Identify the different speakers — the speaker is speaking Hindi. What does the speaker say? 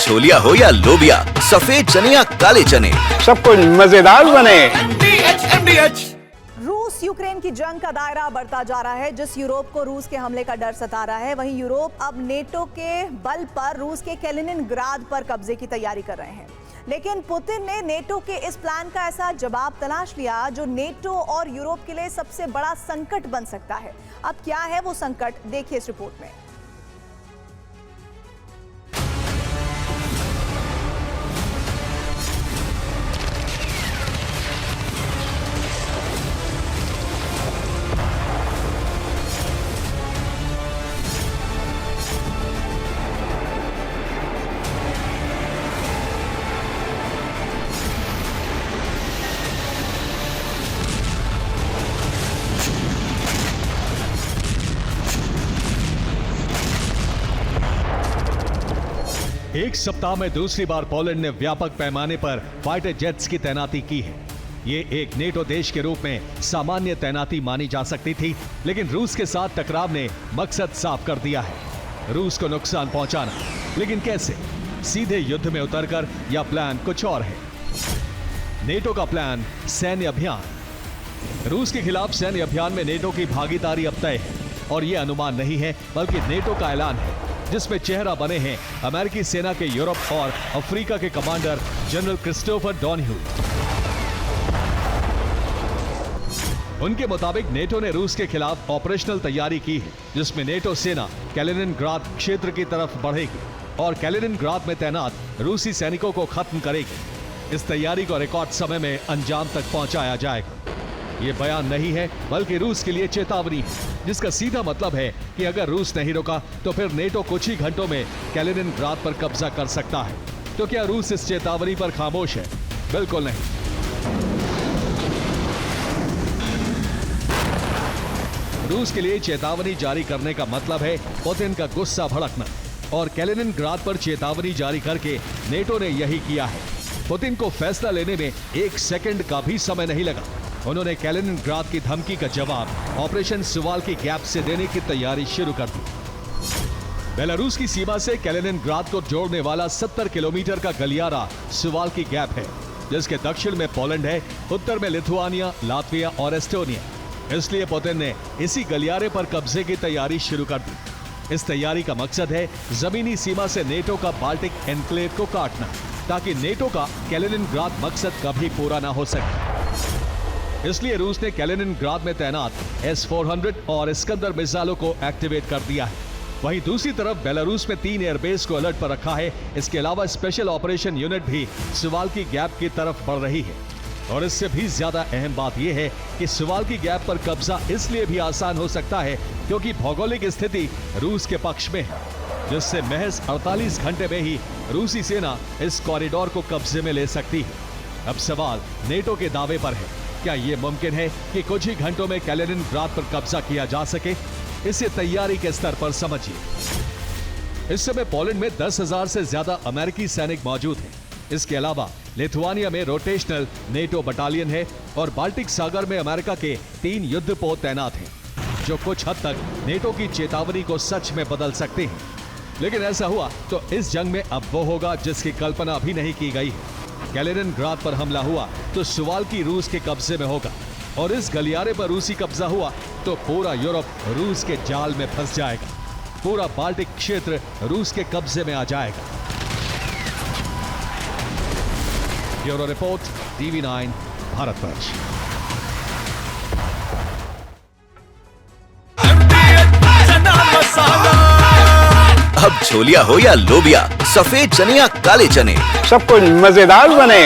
Speaker 1: छोलिया हो या लोबिया, सफेद चने या काले चने,
Speaker 2: सब कुछ मजेदार बने।
Speaker 3: रूस यूक्रेन की जंग का दायरा बढ़ता जा रहा है। जिस यूरोप को रूस के हमले का डर सता रहा है, वहीं यूरोप अब नेटो के बल पर रूस के कैलिनिनग्राद पर कब्जे की तैयारी कर रहे हैं। लेकिन पुतिन ने नेटो के इस प्लान का ऐसा जवाब तलाश लिया जो नेटो और यूरोप के लिए सबसे बड़ा संकट बन सकता है। अब क्या है वो संकट, देखिए इस रिपोर्ट में।
Speaker 4: एक सप्ताह में दूसरी बार पोलैंड ने व्यापक पैमाने पर फाइटर जेट्स की तैनाती की है। ये एक नेटो देश के रूप में सामान्य तैनाती मानी जा सकती थी, लेकिन रूस के साथ टकराव ने मकसद साफ कर दिया है, रूस को नुकसान पहुंचाना। लेकिन कैसे? सीधे युद्ध में उतरकर या प्लान कुछ और है? नेटो का प्लान, सैन्य अभियान। रूस के खिलाफ सैन्य अभियान में नेटो की भागीदारी अब तय है, और यह अनुमान नहीं है बल्कि नेटो का ऐलान है, जिसमें चेहरा बने हैं अमेरिकी सेना के यूरोप और अफ्रीका के कमांडर जनरल क्रिस्टोफर डॉनह्यू। उनके मुताबिक नेटो ने रूस के खिलाफ ऑपरेशनल तैयारी की है, जिसमें नेटो सेना कैलिनिनग्राद क्षेत्र की तरफ बढ़ेगी और कैलिनिनग्राद में तैनात रूसी सैनिकों को खत्म करेगी। इस तैयारी को रिकॉर्ड समय में अंजाम तक पहुंचाया जाएगा। ये बयान नहीं है बल्कि रूस के लिए चेतावनी है, जिसका सीधा मतलब है कि अगर रूस नहीं रुका तो फिर नेटो कुछ ही घंटों में कैलिनिनग्राद पर कब्जा कर सकता है। तो क्या रूस इस चेतावनी पर खामोश है? बिल्कुल नहीं। रूस के लिए चेतावनी जारी करने का मतलब है पुतिन का गुस्सा भड़कना, और कैलिनिनग्राद पर चेतावनी जारी करके नेटो ने यही किया है। पुतिन को फैसला लेने में एक सेकंड का भी समय नहीं लगा। उन्होंने कैलिनिनग्राद की धमकी का जवाब ऑपरेशन सुवाल्की गैप से देने की तैयारी शुरू कर दी। बेलारूस की सीमा से कैलिनिनग्राद को जोड़ने वाला 70 किलोमीटर का गलियारा सुवाल्की गैप है, जिसके दक्षिण में पोलैंड है, उत्तर में लिथुआनिया, लातविया और एस्टोनिया। इसलिए पुतिन ने इसी गलियारे पर कब्जे की तैयारी शुरू कर दी। इस तैयारी का मकसद है जमीनी सीमा से नेटो का बाल्टिक एनक्लेव को काटना, ताकि नेटो का कैलिनिनग्राद मकसद कभी पूरा ना हो सके। इसलिए रूस ने कैलिनिनग्राद में तैनात S-400 और इस्कंदर मिसाइलों को एक्टिवेट कर दिया है। वहीं दूसरी तरफ बेलारूस में 3 एयरबेस को अलर्ट पर रखा है। इसके अलावा स्पेशल ऑपरेशन यूनिट भी सुवाल्की गैप की तरफ बढ़ रही है। और इससे भी ज्यादा अहम बात यह है कि सुवाल्की गैप पर कब्जा इसलिए भी आसान हो सकता है क्योंकि भौगोलिक स्थिति रूस के पक्ष में है, जिससे महज 48 घंटे में ही रूसी सेना इस कॉरिडोर को कब्जे में ले सकती है। अब सवाल नेटो के दावे पर है, क्या यह मुमकिन है कि कुछ ही घंटों में कैलिनिनग्राद पर कब्जा किया जा सके? इसे तैयारी के स्तर पर समझिए। इस समय पोलैंड में 10,000 से ज्यादा अमेरिकी सैनिक मौजूद हैं। इसके अलावा लिथुआनिया में रोटेशनल नेटो बटालियन है और बाल्टिक सागर में अमेरिका के 3 युद्धपोत तैनात हैं, जो कुछ हद तक नेटो की चेतावनी को सच में बदल सकते हैं। लेकिन ऐसा हुआ तो इस जंग में अब वो होगा जिसकी कल्पना भी नहीं की गई है। कैलिनिनग्राद पर हमला हुआ तो सुवाल्की रूस के कब्जे में होगा, और इस गलियारे पर रूसी कब्जा हुआ तो पूरा यूरोप रूस के जाल में फंस जाएगा। पूरा बाल्टिक क्षेत्र रूस के कब्जे में आ जाएगा। Bureau report, TV9 Bharatvarsh.
Speaker 1: अब छोलिया हो या लोबिया, सफेद चने या काले चने,
Speaker 2: सब कुछ मजेदार बने।